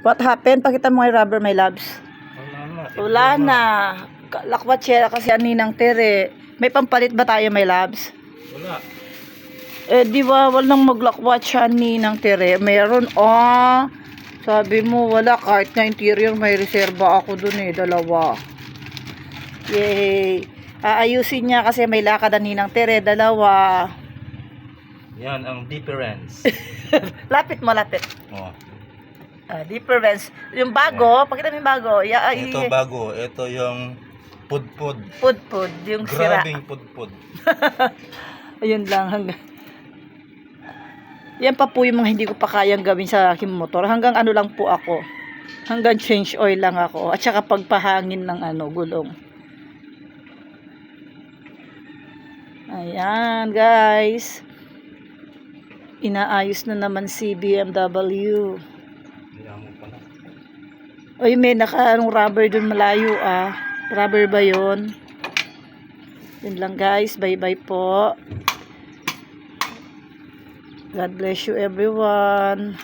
What happened? Pakita mo yung rubber, my loves. Wala na. Lakwatsera kasi aninang tere. May pampalit ba tayo, my loves? Wala. Di ba, walang maglakwatsa ninang tere. Meron, sabi mo, wala. Kahit na interior, may reserva ako dun dalawa. Yay. Aayusin niya kasi may lakad ang ninang tere, dalawa. Yan ang difference. Lapit mo, lapit. Oh. Difference. Yung bago, pakita mo yung bago. Ito bago. Ito yung pudpud. Pudpud, yung sira. Grabing pudpud. Ayun lang. Yan pa po yung mga hindi ko pa kayang gawin sa aking motor. Hanggang ano lang po ako. Hanggang change oil lang ako. At saka pagpahangin ng gulong. Ayan, guys. Inaayos na naman si BMW. Oy, may rubber dun malayo Rubber ba yun? Yun lang guys. Bye-bye po. God bless you everyone.